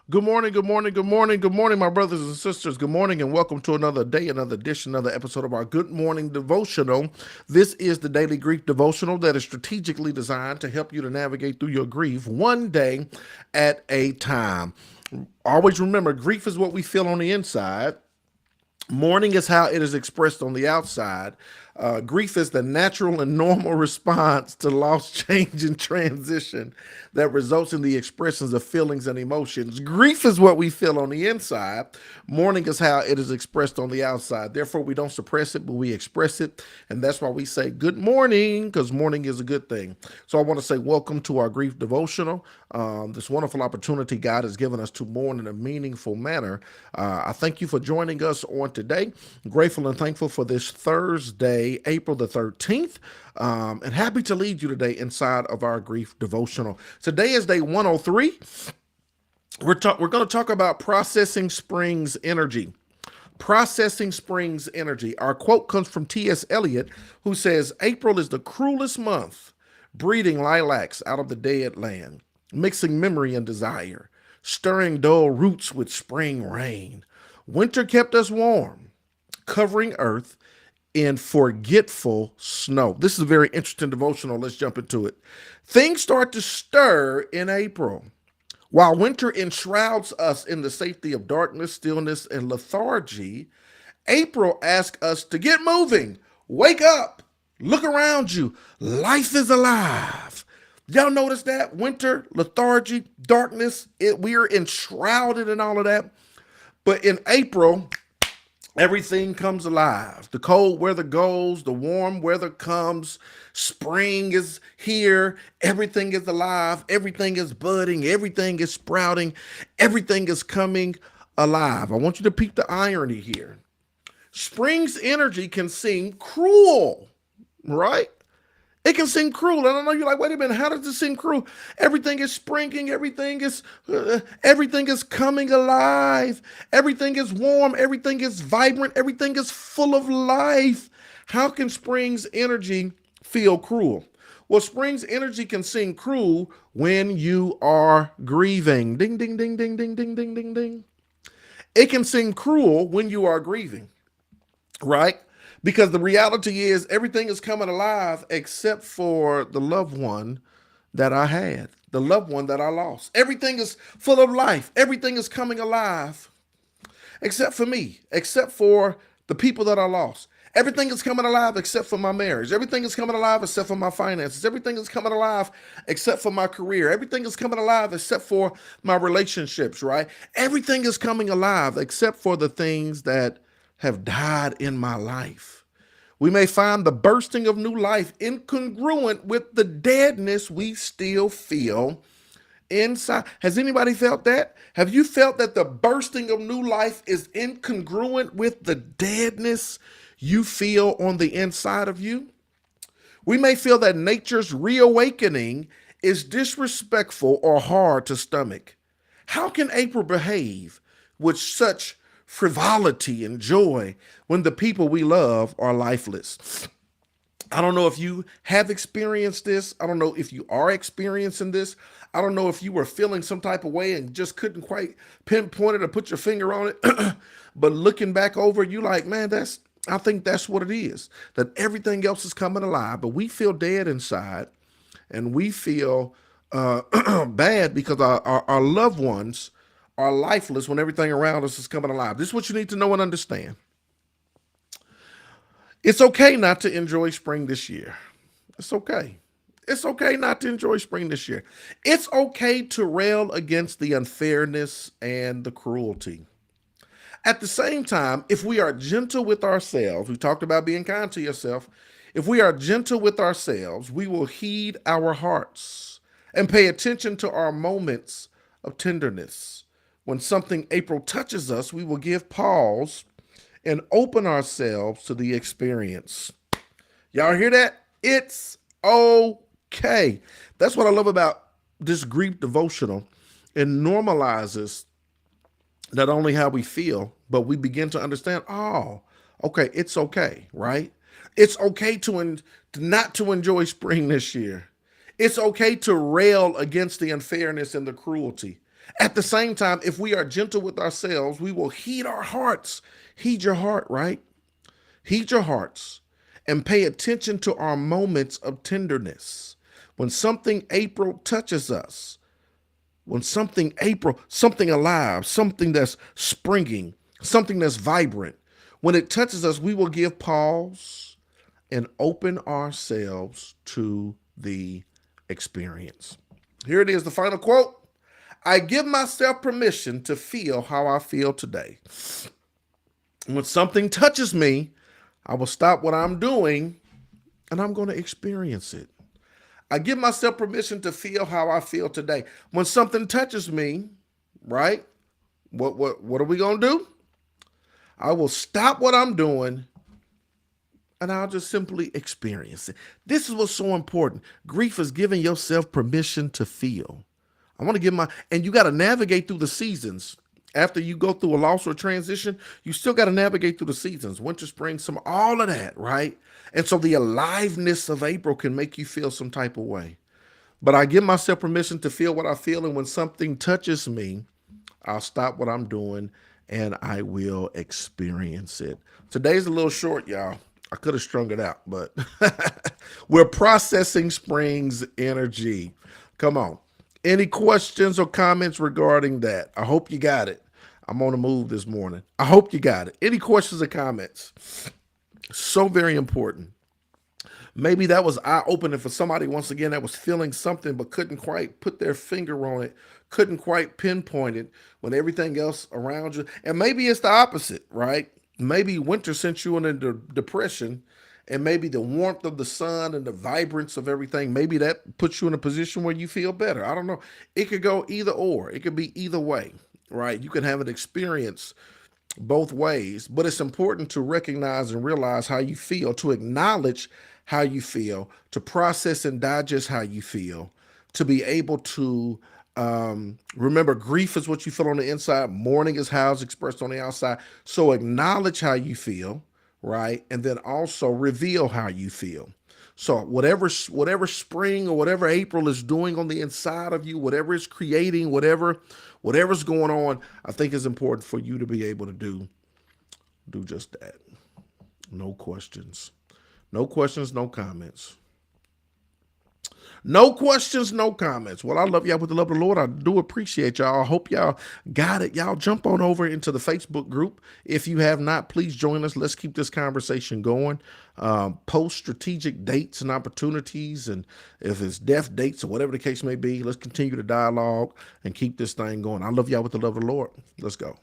Good morning, good morning, good morning, good morning, my brothers and sisters. Good morning, and welcome to another day, another edition, another episode of our Good Morning Devotional. This is the daily grief devotional that is strategically designed to help you to navigate through your grief one day at a time. Always remember, grief is what we feel on the inside. Mourning is how it is expressed on the outside. Grief is the natural and normal response to loss, change, and transition that results in the expressions of feelings and emotions. Grief is what we feel on the inside. Mourning is how it is expressed on the outside. Therefore, we don't suppress it, but we express it. And that's why we say good morning, because morning is a good thing. So I want to say welcome to our grief devotional. This wonderful opportunity God has given us to mourn in a meaningful manner. I thank you for joining us on today. Grateful and thankful for this Thursday, April the 13th. And happy to lead you today inside of our grief devotional. Today is day 103. We're going to talk about processing springs energy. Processing springs energy. Our quote comes from T.S. Eliot, who says, April is the cruelest month, breeding lilacs out of the dead land, mixing memory and desire, stirring dull roots with spring rain. Winter kept us warm, covering earth in forgetful snow. This is a very interesting devotional. Let's jump into it. Things start to stir in April. While winter enshrouds us in the safety of darkness, stillness, and lethargy, April asks us to get moving. Wake up. Look around you. Life is alive. Y'all notice that? Winter, lethargy, darkness, we're enshrouded in all of that. But in April, everything comes alive. The cold weather goes, the warm weather comes, spring is here, everything is alive, everything is budding, everything is sprouting, everything is coming alive. I want you to peep the irony here. Spring's energy can seem cruel, right? It can seem cruel. And I know you're like, wait a minute, how does this seem cruel? Everything is springing, everything is coming alive, everything is warm, everything is vibrant, everything is full of life. How can spring's energy feel cruel? Well, spring's energy can seem cruel when you are grieving. Ding, ding, ding, ding, ding, ding, ding, ding, ding. It can seem cruel when you are grieving, right? Because the reality is everything is coming alive except for the loved one that I had, the loved one that I lost. Everything is full of life. Everything is coming alive except for me, except for the people that I lost. Everything is coming alive except for my marriage. Everything is coming alive except for my finances. Everything is coming alive except for my career. Everything is coming alive except for my relationships, right? Everything is coming alive except for the things that have died in my life. We may find the bursting of new life incongruent with the deadness we still feel inside. Has anybody felt that? Have you felt that the bursting of new life is incongruent with the deadness you feel on the inside of you? We may feel that nature's reawakening is disrespectful or hard to stomach. How can April behave with such frivolity and joy when the people we love are lifeless? I don't know if you have experienced this. I don't know if you are experiencing this. I don't know if you were feeling some type of way and just couldn't quite pinpoint it or put your finger on it. But looking back over, you like, man, I think that's what it is. That everything else is coming alive, but we feel dead inside, and we feel bad because our loved ones are lifeless when everything around us is coming alive. This is what you need to know and understand. It's okay not to enjoy spring this year. It's okay. It's okay not to enjoy spring this year. It's okay to rail against the unfairness and the cruelty. At the same time, if we are gentle with ourselves, we talked about being kind to yourself. If we are gentle with ourselves, we will heed our hearts and pay attention to our moments of tenderness. When something April touches us, we will give pause and open ourselves to the experience. Y'all hear that? It's okay. That's what I love about this grief devotional. It normalizes not only how we feel, but we begin to understand, oh, okay, it's okay, right? It's okay not to enjoy spring this year. It's okay to rail against the unfairness and the cruelty. At the same time, if we are gentle with ourselves, we will heed our hearts. Heed your heart, right? Heed your hearts and pay attention to our moments of tenderness. When something April touches us, when something April, something alive, something that's springing, something that's vibrant, when it touches us, we will give pause and open ourselves to the experience. Here it is, the final quote. I give myself permission to feel how I feel today. When something touches me, I will stop what I'm doing and I'm going to experience it. I give myself permission to feel how I feel today. When something touches me, right? What are we going to do? I will stop what I'm doing and I'll just simply experience it. This is what's so important. Grief is giving yourself permission to feel. I want to give and you got to navigate through the seasons. After you go through a loss or transition, you still got to navigate through the seasons, winter, spring, summer, all of that, right? And so the aliveness of April can make you feel some type of way. But I give myself permission to feel what I feel. And when something touches me, I'll stop what I'm doing and I will experience it. Today's a little short, y'all. I could have strung it out, but we're processing spring's energy. Come on. Any questions or comments regarding that? I hope you got it. I'm on the move this morning. I hope you got it. Any questions or comments? So very important. Maybe that was eye-opening for somebody, once again, that was feeling something but couldn't quite put their finger on it, couldn't quite pinpoint it when everything else around you. And maybe it's the opposite, right? Maybe winter sent you into depression, and maybe the warmth of the sun and the vibrance of everything, maybe that puts you in a position where you feel better. I don't know. It could go either or. It could be either way, right? You can have an experience both ways, but it's important to recognize and realize how you feel, to acknowledge how you feel, to process and digest how you feel, to be able to remember, grief is what you feel on the inside, mourning is how it's expressed on the outside. So acknowledge how you feel, right? And then also reveal how you feel. So whatever spring or whatever April is doing on the inside of you, whatever it's creating, whatever's going on, I think is important for you to be able to do just that. No questions. No questions, no comments. No questions, no comments. Well, I love y'all with the love of the Lord. I do appreciate y'all. I hope y'all got it. Y'all jump on over into the Facebook group. If you have not, please join us. Let's keep this conversation going. Post strategic dates and opportunities. And if it's death dates or whatever the case may be, let's continue the dialogue and keep this thing going. I love y'all with the love of the Lord. Let's go.